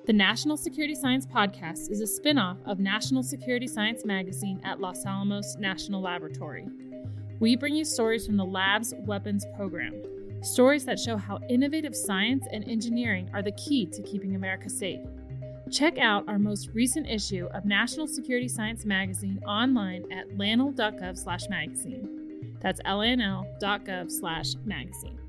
The National Security Science Podcast is a spin-off of National Security Science magazine at Los Alamos National Laboratory. We bring you stories from the lab's weapons program, stories that show how innovative science and engineering are the key to keeping America safe. Check out our most recent issue of National Security Science magazine online at lanl.gov/magazine. That's lanl.gov/magazine.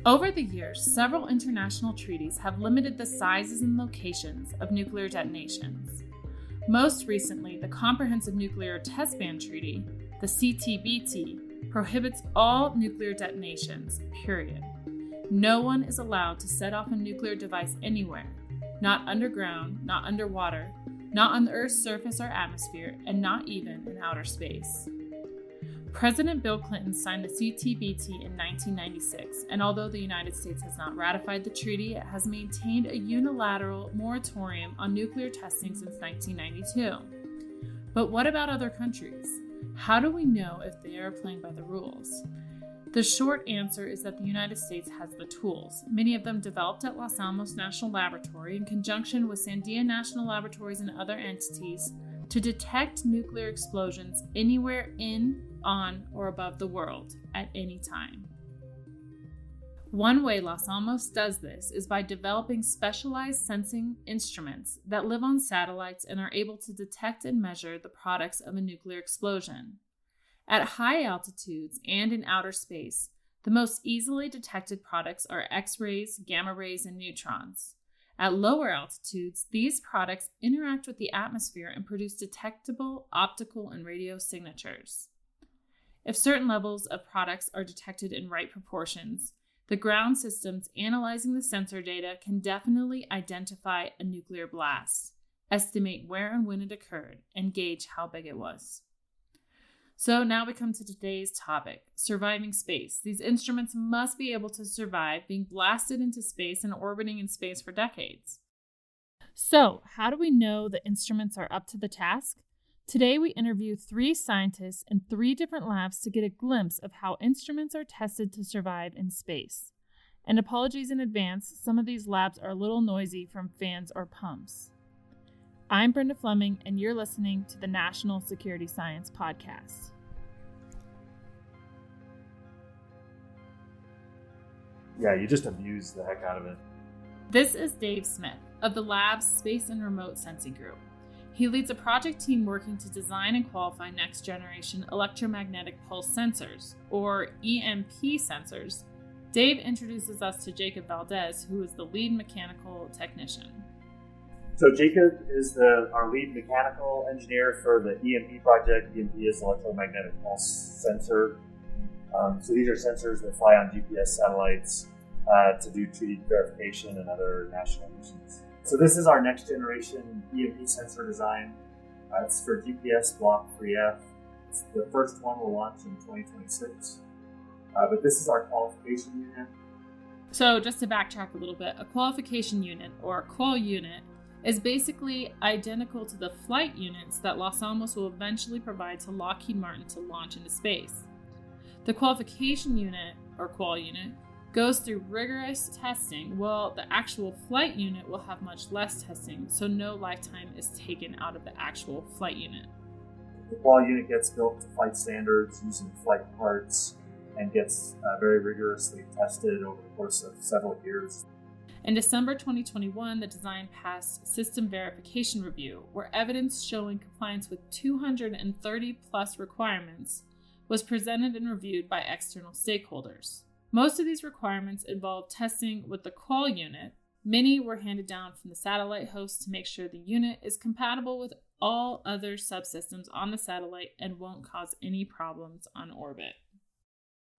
Over the years, several international treaties have limited the sizes and locations of nuclear detonations. Most recently, the Comprehensive Nuclear Test Ban Treaty, the CTBT, prohibits all nuclear detonations, period. No one is allowed to set off a nuclear device anywhere, not underground, not underwater, not on the Earth's surface or atmosphere, and not even in outer space. President Bill Clinton signed the CTBT in 1996, and although the United States has not ratified the treaty, it has maintained a unilateral moratorium on nuclear testing since 1992. But what about other countries? How do we know if they are playing by the rules? The short answer is that the United States has the tools, many of them developed at Los Alamos National Laboratory in conjunction with Sandia National Laboratories and other entities, to detect nuclear explosions anywhere in, on, or above the world at any time. One way Los Alamos does this is by developing specialized sensing instruments that live on satellites and are able to detect and measure the products of a nuclear explosion. At high altitudes and in outer space, the most easily detected products are X-rays, gamma rays, and neutrons. At lower altitudes, these products interact with the atmosphere and produce detectable optical and radio signatures. If certain levels of products are detected in right proportions, the ground systems analyzing the sensor data can definitely identify a nuclear blast, estimate where and when it occurred, and gauge how big it was. So now we come to today's topic, surviving space. These instruments must be able to survive being blasted into space and orbiting in space for decades. So, how do we know the instruments are up to the task? Today we interview 3 scientists in 3 different labs to get a glimpse of how instruments are tested to survive in space. And apologies in advance, some of these labs are a little noisy from fans or pumps. I'm Brenda Fleming, and you're listening to the National Security Science Podcast. Yeah, you just abuse the heck out of it. This is Dave Smith of the lab's Space and Remote Sensing Group. He leads a project team working to design and qualify next-generation electromagnetic pulse sensors, or EMP sensors. Dave introduces us to Jacob Valdez, who is the lead mechanical technician. So Jacob is our lead mechanical engineer for the EMP project. EMP is electromagnetic pulse sensor. So these are sensors that fly on GPS satellites to do treaty verification and other national missions. So this is our next generation EMP sensor design. It's for GPS Block 3F. The first one will launch in 2026. But this is our qualification unit. So just to backtrack a little bit, a qualification unit, or a qual unit, is basically identical to the flight units that Los Alamos will eventually provide to Lockheed Martin to launch into space. The qualification unit, or qual unit, goes through rigorous testing, while the actual flight unit will have much less testing, so no lifetime is taken out of the actual flight unit. The qual unit gets built to flight standards using flight parts and gets very rigorously tested over the course of several years. In December 2021, the design passed system verification review, where evidence showing compliance with 230 plus requirements was presented and reviewed by external stakeholders. Most of these requirements involved testing with the qual unit. Many were handed down from the satellite host to make sure the unit is compatible with all other subsystems on the satellite and won't cause any problems on orbit.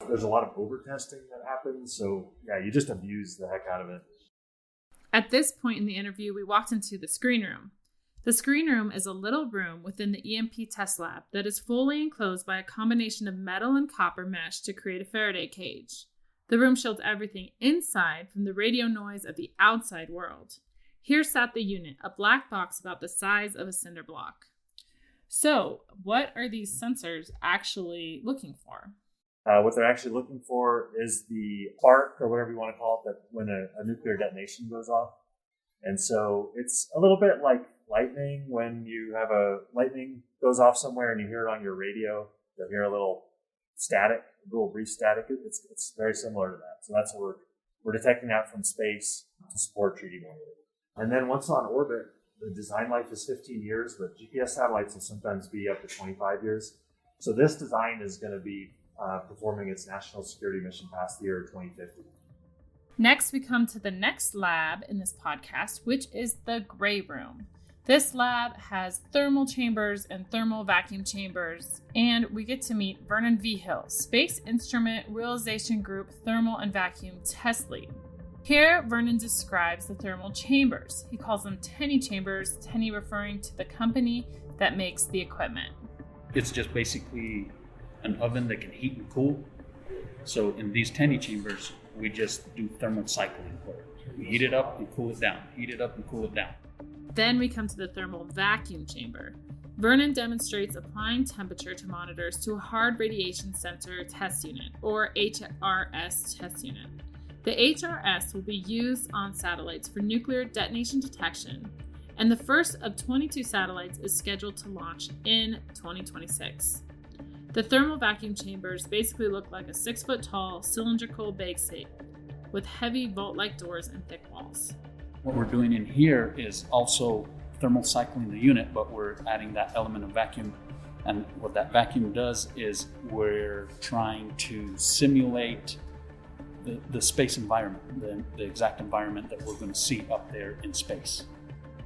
There's a lot of over-testing that happens, so yeah, you just abuse the heck out of it. At this point in the interview, we walked into the screen room. The screen room is a little room within the EMP test lab that is fully enclosed by a combination of metal and copper mesh to create a Faraday cage. The room shields everything inside from the radio noise of the outside world. Here sat the unit, a black box about the size of a cinder block. So, what are these sensors actually looking for? What they're actually looking for is the spark, or whatever you want to call it, that when a nuclear detonation goes off. And so it's a little bit like lightning. When you have lightning goes off somewhere and you hear it on your radio, you'll hear a little static, a little brief static. It's very similar to that. So that's what we're detecting that from space to support treaty modeling. And then once on orbit, the design life is 15 years, but GPS satellites will sometimes be up to 25 years. So this design is going to be performing its national security mission past the year 2050. Next, we come to the next lab in this podcast, which is the Gray Room. This lab has thermal chambers and thermal vacuum chambers, and we get to meet Vernon Vigil, Space Instrument Realization Group Thermal and Vacuum Test Lead. Here, Vernon describes the thermal chambers. He calls them TENI chambers, TENI referring to the company that makes the equipment. It's just basically an oven that can heat and cool. So in these TENI chambers, we just do thermal cycling for it. We heat it up and cool it down, heat it up and cool it down. Then we come to the thermal vacuum chamber. Vernon demonstrates applying temperature to monitors to a hard radiation sensor test unit, or HRS test unit. The HRS will be used on satellites for nuclear detonation detection, and the first of 22 satellites is scheduled to launch in 2026. The thermal vacuum chambers basically look like a 6-foot-tall cylindrical bag safe with heavy vault-like doors and thick walls. What we're doing in here is also thermal cycling the unit, but we're adding that element of vacuum. And what that vacuum does is we're trying to simulate the space environment, the exact environment that we're going to see up there in space.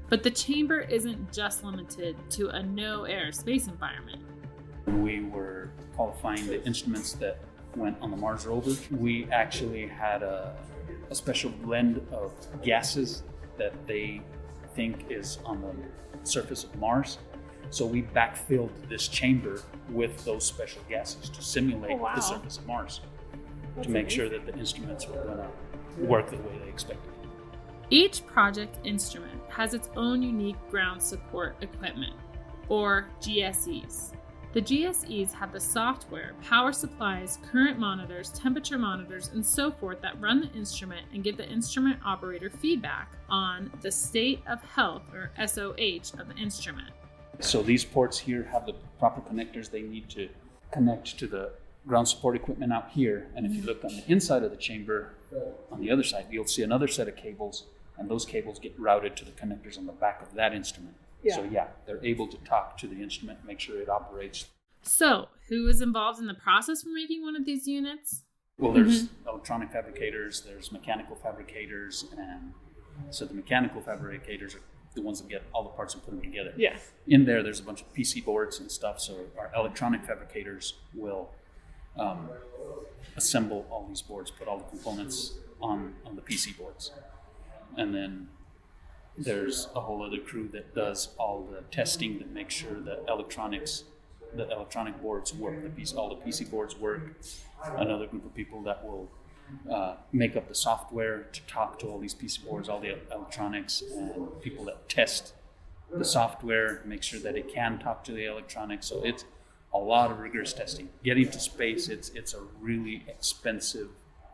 But the chamber isn't just limited to a no-air space environment. When we were qualifying the instruments that went on the Mars rover, we actually had a special blend of gases that they think is on the surface of Mars. So we backfilled this chamber with those special gases to simulate the surface of Mars. That's to make amazing. sure that the instruments were going to work the way they expected. Each project instrument has its own unique ground support equipment, or GSEs. The GSEs have the software, power supplies, current monitors, temperature monitors, and so forth that run the instrument and give the instrument operator feedback on the state of health, or SOH, of the instrument. So these ports here have the proper connectors they need to connect to the ground support equipment out here. And if you look on the inside of the chamber, on the other side, you'll see another set of cables, and those cables get routed to the connectors on the back of that instrument. Yeah. So yeah, they're able to talk to the instrument, make sure it operates. So, who is involved in the process for making one of these units? Well, there's electronic fabricators, there's mechanical fabricators, and so the mechanical fabricators are the ones that get all the parts and put them together. Yeah. In there's a bunch of PC boards and stuff, so our electronic fabricators will assemble all these boards, put all the components on the PC boards. And then there's a whole other crew that does all the testing that makes sure the electronic boards work, all the PC boards work. Another group of people that will make up the software to talk to all these PC boards, all the electronics, and people that test the software, make sure that it can talk to the electronics. So it's a lot of rigorous testing. Getting to space, it's a really expensive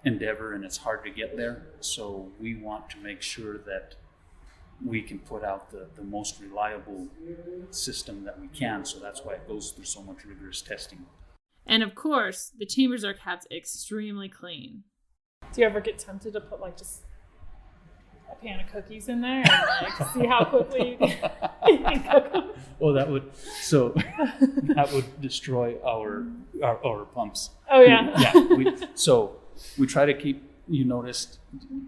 endeavor, and it's hard to get there. So we want to make sure that we can put out the most reliable system that we can. So that's why it goes through so much rigorous testing. And of course, the chambers are kept extremely clean. Do you ever get tempted to put just a pan of cookies in there and see how quickly you can cook them? Well, that would destroy our pumps. Oh yeah. We try to keep. You noticed,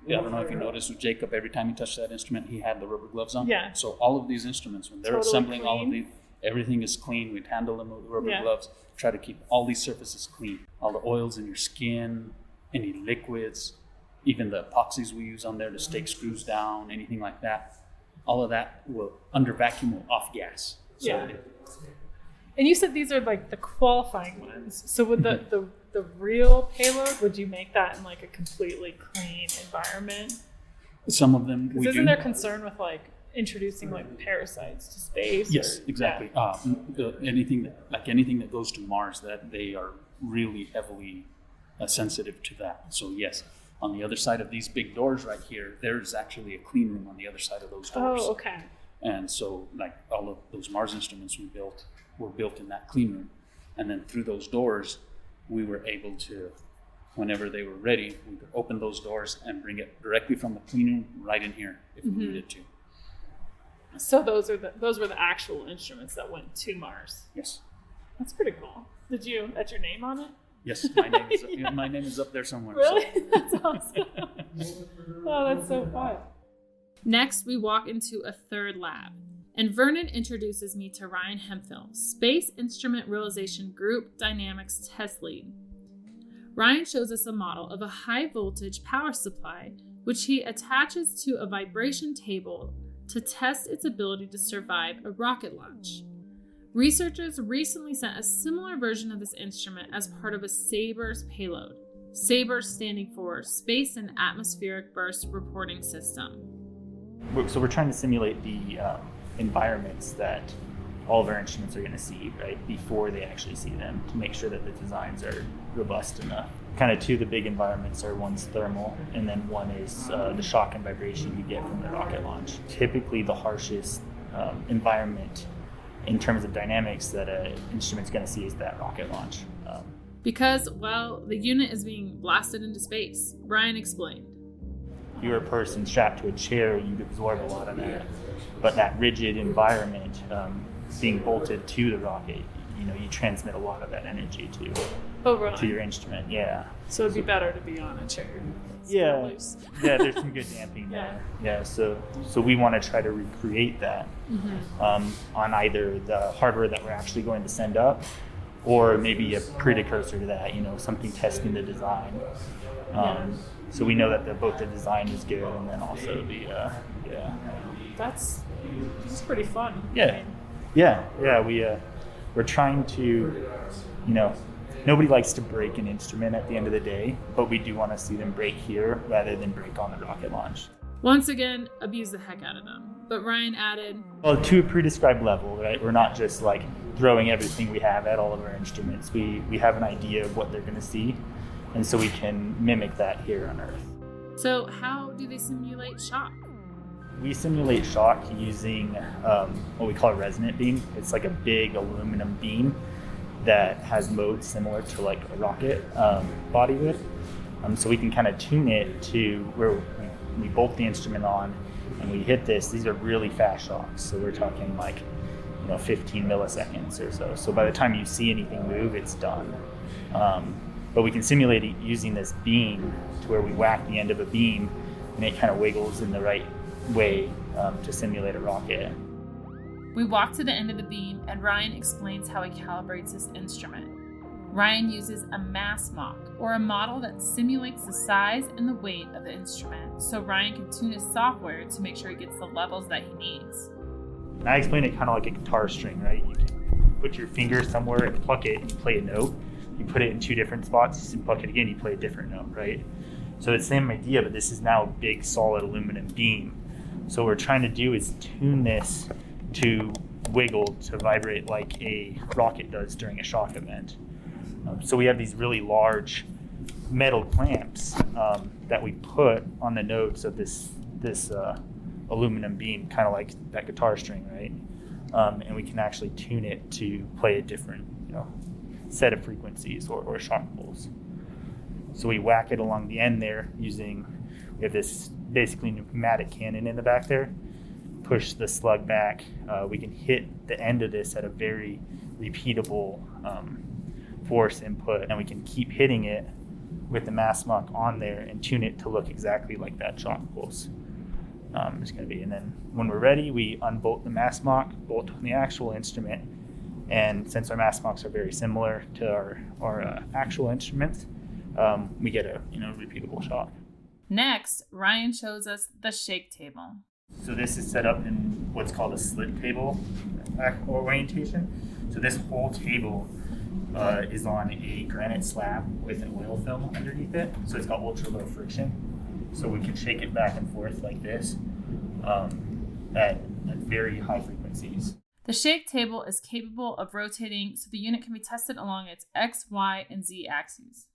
I don't know if you noticed with Jacob, every time he touched that instrument, he had the rubber gloves on. Yeah. So all of these instruments, when they're Totally assembling clean. all of these, everything is clean. We'd handle them with the rubber Yeah. gloves. Try to keep all these surfaces clean. All the oils in your skin, any liquids, even the epoxies we use on there to stake screws down, anything like that. All of that under vacuum will off gas. So Yeah. And you said these are the qualifying ones. So with the real payload, would you make that in a completely clean environment? some of them we do. Isn't there concern with introducing parasites to space? Yes, exactly. Anything that goes to Mars, that they are really heavily sensitive to that. So yes, On the other side of these big doors right here, there's actually a clean room on the other side of those doors. Oh, okay. And so, like, all of those Mars instruments we built were built in that clean room. And then through those doors, we were able to, whenever they were ready, we could open those doors and bring it directly from the clean room right in here if we needed to. So those were the actual instruments that went to Mars. Yes. That's pretty cool. That's your name on it? Yes, my name is my name is up there somewhere. Really? So. That's awesome. Oh, that's so fun. Next, we walk into a third lab, and Vernon introduces me to Ryan Hemphill, Space Instrument Realization Group Dynamics Test Lead. Ryan shows us a model of a high voltage power supply, which he attaches to a vibration table to test its ability to survive a rocket launch. Researchers recently sent a similar version of this instrument as part of a SABRES payload. SABRES standing for Space and Atmospheric Burst Reporting System. So we're trying to simulate the environments that all of our instruments are going to see, right, before they actually see them, to make sure that the designs are robust enough. Kind of two of the big environments are, one's thermal, and then one is the shock and vibration you get from the rocket launch. Typically the harshest environment in terms of dynamics that an instrument's going to see is that rocket launch. Because, well, the unit is being blasted into space, Ryan explained. If you were a person strapped to a chair, you'd absorb a lot of that. But that rigid environment, being bolted to the rocket, you transmit a lot of that energy to your instrument. Yeah. So it'd be better to be on a chair. Yeah, there's some good damping there. Yeah, so we want to try to recreate that on either the hardware that we're actually going to send up, or maybe a precursor to that, something testing the design. So we know that both the design is good, and then also the That's pretty fun. We're trying to, nobody likes to break an instrument at the end of the day, but we do want to see them break here rather than break on the rocket launch. Once again, abuse the heck out of them. But Ryan added, well, to a pre-described level, right? We're not just like throwing everything we have at all of our instruments. We have an idea of what they're going to see, and so we can mimic that here on Earth. So how do they simulate shock? We simulate shock using what we call a resonant beam. It's like a big aluminum beam that has modes similar to like a rocket body would. So we can kind of tune it to where we bolt the instrument on and we hit this. These are really fast shocks. So we're talking like 15 milliseconds or so. So by the time you see anything move, it's done. But we can simulate it using this beam to where we whack the end of a beam and it kind of wiggles in the right way to simulate a rocket. We walk to the end of the beam and Ryan explains how he calibrates his instrument. Ryan uses a mass mock, or a model that simulates the size and the weight of the instrument, so Ryan can tune his software to make sure he gets the levels that he needs. And I explain it kind of like a guitar string, right? You can put your finger somewhere and pluck it and you play a note. You put it in two different spots, you pluck it again, you play a different note, right? So it's the same idea, but this is now a big solid aluminum beam. So what we're trying to do is tune this to wiggle, to vibrate like a rocket does during a shock event. So we have these really large metal clamps that we put on the nodes of this aluminum beam, kind of like that guitar string, right? And we can actually tune it to play a different set of frequencies or shock pulls. So we whack it along the end there we have this basically pneumatic cannon in the back there, push the slug back. We can hit the end of this at a very repeatable force input, and we can keep hitting it with the mass mock on there and tune it to look exactly like that shock pulse. It's going to be, and then when we're ready, we unbolt the mass mock, bolt on the actual instrument, and since our mass mocks are very similar to our actual instruments, we get a repeatable shock. Next, Ryan shows us the shake table. So this is set up in what's called a slit table orientation. So this whole table is on a granite slab with an oil film underneath it. So it's got ultra low friction. So we can shake it back and forth like this at very high frequencies. The shake table is capable of rotating so the unit can be tested along its X, Y, and Z axes.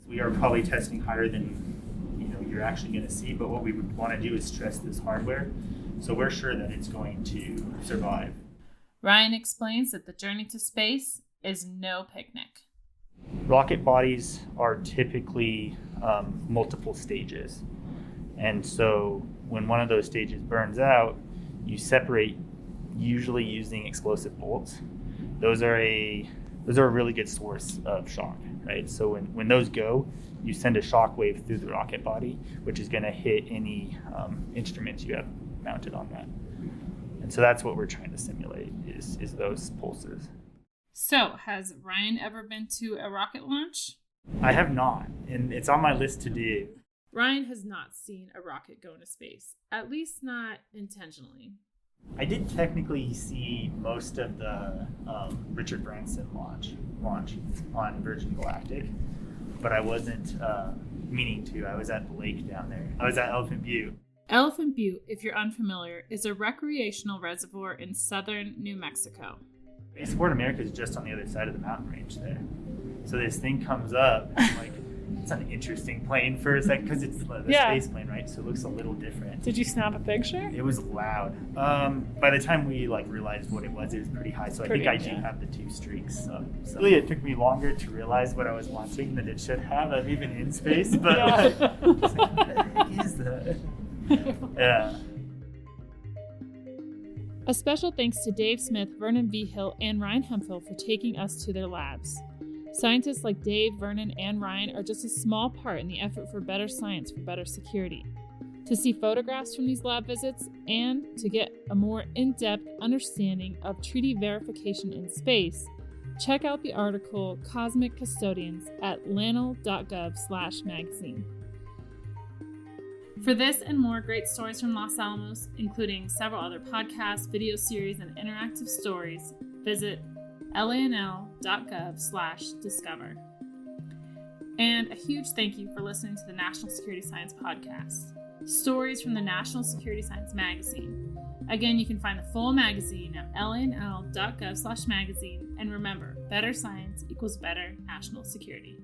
We are probably testing higher than you're actually going to see. But what we would want to do is stress this hardware, so we're sure that it's going to survive. Ryan explains that the journey to space is no picnic. Rocket bodies are typically multiple stages. And so when one of those stages burns out, you separate, usually using explosive bolts. Those are a really good source of shock, right? So when those go, you send a shock wave through the rocket body, which is going to hit any instruments you have mounted on that. And so that's what we're trying to simulate is those pulses. So, has Ryan ever been to a rocket launch? I have not, and it's on my list to do. Ryan has not seen a rocket go into space, at least not intentionally. I did technically see most of the Richard Branson launch on Virgin Galactic, but I wasn't meaning to. I was at the lake down there. I was at Elephant Butte. Elephant Butte, if you're unfamiliar, is a recreational reservoir in southern New Mexico. Spaceport America is just on the other side of the mountain range there. So this thing comes up, and I'm like, it's an interesting plane for a second, because it's the space plane, right? So it looks a little different. Did you snap a picture? It was loud. By the time we realized what it was pretty high. So I think I do have the two streaks. So really, it took me longer to realize what I was watching than it should have. I'm even in space, but what the heck is that? Yeah. A special thanks to Dave Smith, Vernon V. Hill, and Ryan Hemphill for taking us to their labs. Scientists like Dave, Vernon, and Ryan are just a small part in the effort for better science for better security. To see photographs from these lab visits and to get a more in-depth understanding of treaty verification in space, check out the article Cosmic Custodians at lanel.gov/magazine. For this and more great stories from Los Alamos, including several other podcasts, video series, and interactive stories, visit lanl.gov/discover. And a huge thank you for listening to the National Security Science Podcast, stories from the National Security Science Magazine. Again, you can find the full magazine at lanl.gov/magazine. And remember, better science equals better national security.